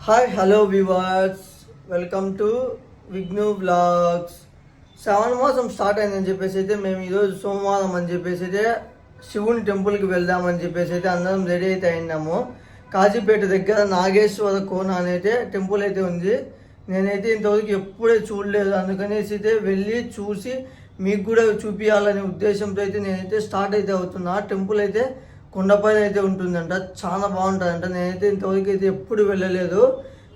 Hi hello viewers, welcome to Vighnu vlogs. శ్రావణ మాసం start అయిందని చెప్పేసి అయితే మేము ఈరోజు సోమవారం అని చెప్పేసి అయితే శివుని టెంపుల్కి వెళ్దామని చెప్పేసి అయితే అందరం రెడీ అయితే అయినాము. కాజీపేట దగ్గర నాగేశ్వర కోన అనేది టెంపుల్ అయితే ఉంది. నేనైతే ఇంతవరకు ఎప్పుడే చూడలేదు, అందుకనేసి అయితే వెళ్ళి చూసి మీకు కూడా చూపించాలనే ఉద్దేశంతో అయితే నేనైతే స్టార్ట్ అయితే అవుతున్నా. టెంపుల్ అయితే కొండపైన అయితే ఉంటుందంట, చాలా బాగుంటుందంట. నేనైతే ఇంతవరకు అయితే ఎప్పుడు వెళ్ళలేదు.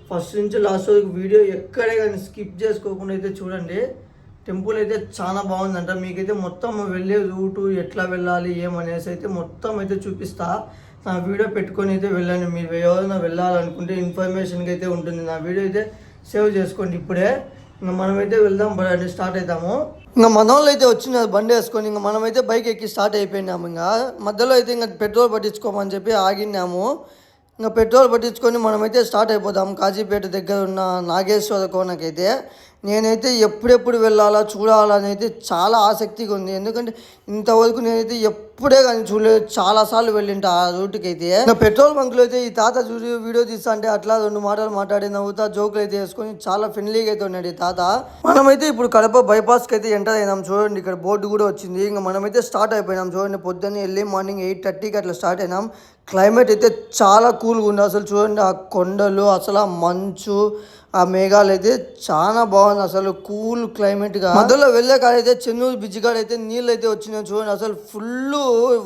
ఫస్ట్ నుంచి లాస్ట్ వరకు వీడియో ఎక్కడే కానీ స్కిప్ చేసుకోకుండా అయితే చూడండి. టెంపుల్ అయితే చాలా బాగుందంట. మీకైతే మొత్తం వెళ్ళే రూటు ఎట్లా వెళ్ళాలి ఏమనేసి అయితే మొత్తం అయితే చూపిస్తా. నా వీడియో పెట్టుకొని అయితే వెళ్ళండి. మీరు ఎవరైనా వెళ్ళాలనుకుంటే ఇన్ఫర్మేషన్కి అయితే ఉంటుంది. నా వీడియో అయితే సేవ్ చేసుకోండి ఇప్పుడే. ఇంకా మనమైతే వెళ్దాం, స్టార్ట్ అవుతాము. ఇంకా మన వాళ్ళు అయితే వచ్చినారు బండి వేసుకొని. ఇంకా మనమైతే బైక్ ఎక్కి స్టార్ట్ అయిపోయినాము. ఇంకా మధ్యలో అయితే ఇంకా పెట్రోల్ పట్టించుకోమని చెప్పి ఆగినాము. ఇంకా పెట్రోల్ పట్టించుకొని మనమైతే స్టార్ట్ అయిపోదాం కాజీపేట దగ్గర ఉన్న నాగేశ్వర కోనకైతే. నేనైతే ఎప్పుడెప్పుడు వెళ్ళాలా చూడాలని అయితే చాలా ఆసక్తిగా ఉంది. ఎందుకంటే ఇంతవరకు నేనైతే ఎప్పుడే కానీ చూడలేదు, చాలాసార్లు వెళ్ళింటా ఆ రూట్కి అయితే. ఇంకా పెట్రోల్ బంక్లో అయితే ఈ తాత చూసి వీడియో తీస్తా అంటే అట్లా రెండు మాటలు మాట్లాడి నవ్వుతా జోకులు అయితే వేసుకొని చాలా ఫ్రెండ్లీగా అయితే ఉన్నాడు ఈ తాత. మనమైతే ఇప్పుడు కడప బైపాస్కి అయితే ఎంటర్ అయినాం. చూడండి ఇక్కడ బోర్డు కూడా వచ్చింది. ఇంకా మనమైతే స్టార్ట్ అయిపోయినాం. చూడండి పొద్దున్నే వెళ్ళి మార్నింగ్ 8:30కి అట్లా స్టార్ట్ అయినాం. క్లైమేట్ అయితే చాలా కూల్గా ఉంది. అసలు చూడండి ఆ కొండలు, అసలు ఆ మంచు, ఆ మేఘాలు అయితే చాలా బాగుంది. అసలు కూల్ క్లైమేట్గా మధ్యలో వెళ్ళే కాడైతే చెన్నూరు బ్రిడ్జ్ కాడ అయితే నీళ్ళు అయితే వచ్చినాయి. చూడండి అసలు ఫుల్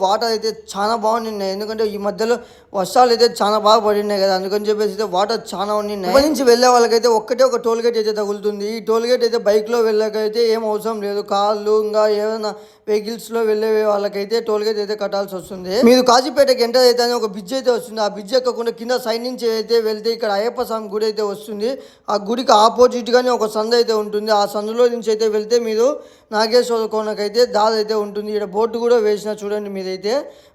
వాటర్ అయితే చాలా బాగున్నాయి. ఎందుకంటే ఈ మధ్యలో వర్షాలు అయితే చాలా బాగా పడినాయి కదా, అందుకని చెప్పేసి అయితే వాటర్ చాలా ఉన్నాయి. ఇక్కడి నుంచి వెళ్ళే వాళ్ళకైతే ఒక్కటే ఒక టోల్ గేట్ అయితే తగులుతుంది. ఈ టోల్ గేట్ అయితే బైక్లో వెళ్ళకైతే ఏం అవసరం లేదు. కార్లు ఇంకా ఏమైనా వెహికల్స్లో వెళ్ళే వాళ్ళకైతే టోల్ గేట్ అయితే కట్టాల్సి వస్తుంది. మీరు కాజీపేటకి ఎంటర్ అయితే ఒక బ్రిడ్జ్ అయితే వస్తుంది. ఆ బ్రిడ్జ్ ఎక్కకుండా కింద సైడ్ నుంచి అయితే వెళ్తే ఇక్కడ అయ్యప్ప స్వామి గుడి అయితే వస్తుంది. ఆ గుడికి ఆపోజిట్గానే ఒక సందు అయితే ఉంటుంది. ఆ సందులో నుంచి అయితే వెళ్తే మీరు నాగేశ్వర కోనకైతే దారి అయితే ఉంటుంది. ఇక్కడ బోర్డు కూడా వేసిన చూడండి, మీరైతే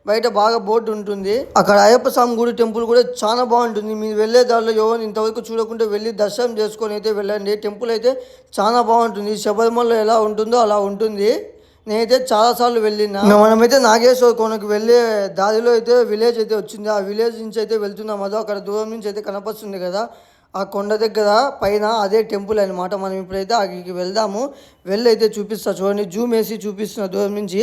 బయట బాగా బోర్డు ఉంటుంది. అక్కడ అయ్యప్ప స్వామి గుడి టెంపుల్ కూడా చాలా బాగుంటుంది. మీరు వెళ్ళే దారిలో ఎవరు ఇంతవరకు చూడకుండా వెళ్ళి దర్శనం చేసుకొని అయితే వెళ్ళండి. టెంపుల్ అయితే చాలా బాగుంటుంది. శబరిమలలో ఎలా ఉంటుందో అలా ఉంటుంది. నేనైతే చాలాసార్లు వెళ్ళినా. మనమైతే నాగేశ్వర కోనకు వెళ్ళే దారిలో అయితే విలేజ్ అయితే వచ్చింది. ఆ విలేజ్ నుంచి అయితే వెళ్తున్నాం. అదో అక్కడ దూరం నుంచి అయితే కనపస్తుంది కదా, ఆ కొండ దగ్గర పైన అదే టెంపుల్ అనమాట. మనం ఇప్పుడైతే అక్కడికి వెళ్దాము. వెళ్ళి అయితే చూపిస్తా. చూడండి జూమ్ వేసి చూపిస్తున్న దూరం నుంచి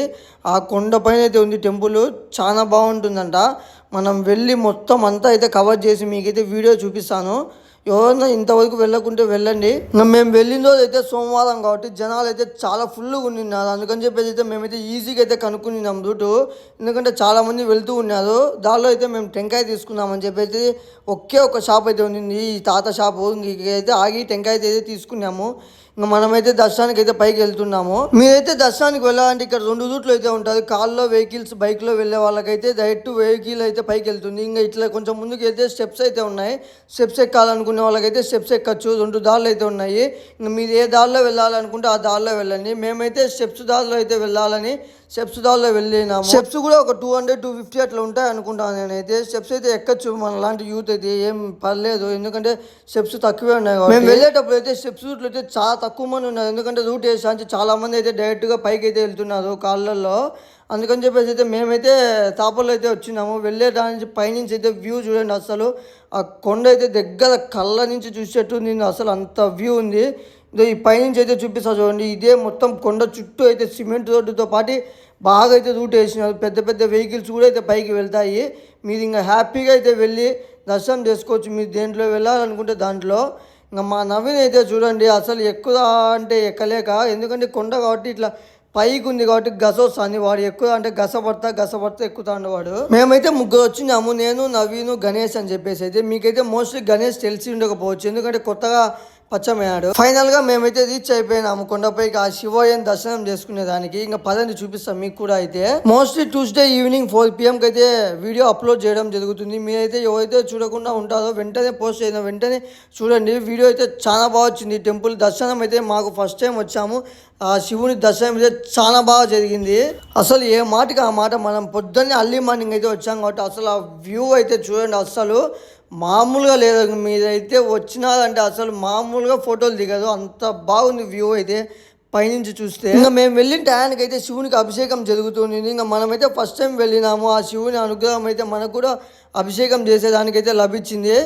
ఆ కొండ పైన అయితే ఉంది టెంపుల్. చాలా బాగుంటుందంట. మనం వెళ్ళి మొత్తం అంతా అయితే కవర్ చేసి మీకైతే వీడియో చూపిస్తాను. ఎవరన్నా ఇంతవరకు వెళ్ళకుంటే వెళ్ళండి. మేము వెళ్ళిన రోజు అయితే సోమవారం కాబట్టి జనాలు అయితే చాలా ఫుల్గా ఉన్నారు. అందుకని చెప్పేసి అయితే మేమైతే ఈజీగా అయితే కనుక్కున్నాం రూటు. ఎందుకంటే చాలామంది వెళ్తూ ఉన్నారు. దానిలో అయితే మేము టెంకాయ తీసుకున్నామని చెప్పేసి ఒకే ఒక షాప్ అయితే ఉంది, ఈ తాత షాపు. ఇంకైతే ఆగి టెంకాయ అయితే తీసుకున్నాము. ఇంకా మనమైతే దర్శనానికి అయితే పైకి వెళ్తున్నాము. మీరైతే దర్శనానికి వెళ్ళాలంటే ఇక్కడ 2 రూట్లు అయితే ఉంటుంది. కార్లో వెహికల్స్, బైక్లో వెళ్ళే వాళ్ళకైతే డైరెక్ట్ వెహికల్ అయితే పైకి వెళ్తుంది. ఇంకా ఇట్లా కొంచెం ముందుకు వెళ్తే స్టెప్స్ అయితే ఉన్నాయి. స్టెప్స్ ఎక్కాలనుకునే వాళ్ళకైతే స్టెప్స్ ఎక్కచ్చు. 2 దారులు అయితే ఉన్నాయి. ఇంకా మీరు ఏ దారిలో వెళ్ళాలనుకుంటే ఆ దారిలో వెళ్ళండి. మేమైతే స్టెప్స్ దారిలో అయితే వెళ్ళాలని స్టెప్స్ దారిలో వెళ్ళినాము. స్టెప్స్ కూడా ఒక 200-250 అట్లా ఉంటాయి అనుకుంటాను నేనైతే. స్టెప్స్ అయితే ఎక్కచ్చు, మన లాంటి యూత్ అయితే ఏం పర్లేదు. ఎందుకంటే స్టెప్స్ తక్కువే ఉన్నాయి. మేము వెళ్ళేటప్పుడు అయితే స్టెప్స్ రూట్లు అయితే చాలా తక్కువ మంది ఉన్నారు. ఎందుకంటే రూట్ వేసి చాలా మంది అయితే డైరెక్ట్గా పైకి అయితే వెళ్తున్నారు కాళ్ళల్లో. అందుకని చెప్పేసి అయితే మేమైతే తాపల్లో అయితే వచ్చినాము. వెళ్ళే దాని నుంచి పైనుంచి అయితే వ్యూ చూడండి. అసలు ఆ కొండ అయితే దగ్గర కళ్ళ నుంచి చూసేట్టు ఉంది. అసలు అంత వ్యూ ఉంది. ఈ పైనుంచి అయితే చూపిస్తా చూడండి. ఇదే మొత్తం కొండ చుట్టూ అయితే సిమెంట్ రోడ్డుతో పాటు బాగా అయితే రూట్ వేసినారు. పెద్ద పెద్ద వెహికల్స్ కూడా అయితే పైకి వెళ్తాయి. మీరు ఇంకా హ్యాపీగా అయితే వెళ్ళి దర్శనం చేసుకోవచ్చు. మీరు దేంట్లో వెళ్ళాలనుకుంటే దాంట్లో. ఇంకా మా నవీన్ అయితే చూడండి అసలు ఎక్కువ అంటే ఎక్కలేక, ఎందుకంటే కొండ కాబట్టి ఇట్లా పైకి ఉంది కాబట్టి గస వస్తుంది. వాడు ఎక్కువ అంటే గసపడతా ఎక్కుతాడు వాడు. మేమైతే 3 వచ్చినాము. నేను, నవీను, గణేష్ అని చెప్పేసి అయితే. మీకైతే మోస్ట్లీ గణేష్ తెలిసి ఉండకపోవచ్చు, ఎందుకంటే కొత్తగా పచ్చమయ్యాడు. ఫైనల్ గా మేమైతే రీచ్ అయిపోయినాము కొండపైకి ఆ శివయ్యని దర్శనం చేసుకునే దానికి. ఇంకా పదండి చూపిస్తాం మీకు కూడా. అయితే మోస్ట్లీ ట్యూస్డే ఈవినింగ్ 4 PM కి అయితే వీడియో అప్లోడ్ చేయడం జరుగుతుంది. మీరైతే ఎవరైతే చూడకుండా ఉంటారో వెంటనే పోస్ట్ అయిన వెంటనే చూడండి. వీడియో అయితే చాలా బాగా వచ్చింది. టెంపుల్ దర్శనం అయితే మాకు ఫస్ట్ టైం వచ్చాము. ఆ శివుని దర్శనం అయితే చాలా బాగా జరిగింది. అసలు ఏ మాటకి ఆ మాట. మనం పొద్దున్నే అర్లీ మార్నింగ్ అయితే వచ్చాం కాబట్టి అసలు ఆ వ్యూ అయితే చూడండి అసలు మామూలుగా లేదు. మీరైతే వచ్చినారంటే అసలు మామూలుగా ఫోటోలు దిగదు, అంత బాగుంది వ్యూ అయితే పైనుంచి చూస్తే. ఇంకా మేము వెళ్ళిన టయానికి అయితే శివునికి అభిషేకం జరుగుతుంది. ఇంకా మనమైతే ఫస్ట్ టైం వెళ్ళినాము. ఆ శివుని అనుగ్రహం అయితే మనకు కూడా అభిషేకం చేసేదానికైతే లభించింది.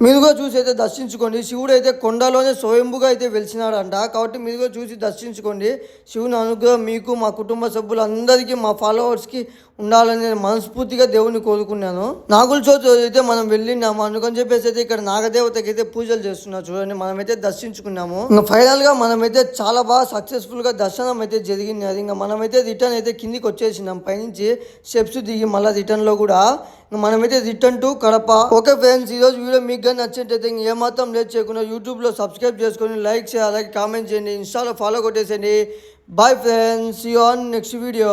మీరు కూడా చూసి అయితే దర్శించుకోండి. శివుడు అయితే కొండలోనే స్వయంభుగా అయితే వెలిసినాడంట. కాబట్టి మీరు కూడా చూసి దర్శించుకోండి. శివుని అనుగ్రహం మీకు, మా కుటుంబ సభ్యులందరికీ, మా ఫాలోవర్స్కి ఉండాలని నేను మనస్ఫూర్తిగా దేవుని కోరుకున్నాను. నాగుల చవితి రోజు అయితే మనం వెళ్ళినాము. అందుకని చెప్పేసి అయితే ఇక్కడ నాగదేవతకి అయితే పూజలు చేస్తున్నారు చూడండి. మనమైతే దర్శించుకున్నాము. ఇంకా ఫైనల్ గా మనమైతే చాలా బాగా సక్సెస్ఫుల్ గా దర్శనం అయితే జరిగింది. అది ఇంకా మనమైతే రిటర్న్ అయితే కిందికి వచ్చేసినాం. పైనుంచి స్టెప్స్ దిగి మళ్ళీ రిటర్న్ లో కూడా మనమైతే return to Kadapa. Okay friends, ఈరోజు వీడియో మీకు కానీ నచ్చినట్టయితే ఏమాత్రం లేట్ చేయకుండా యూట్యూబ్లో సబ్స్క్రైబ్ చేసుకొని లైక్ చేయాలి, అలాగే కామెంట్ చేయండి, ఇన్స్టాలో ఫాలో కొట్టేసేయండి. Bye friends, see you on next video.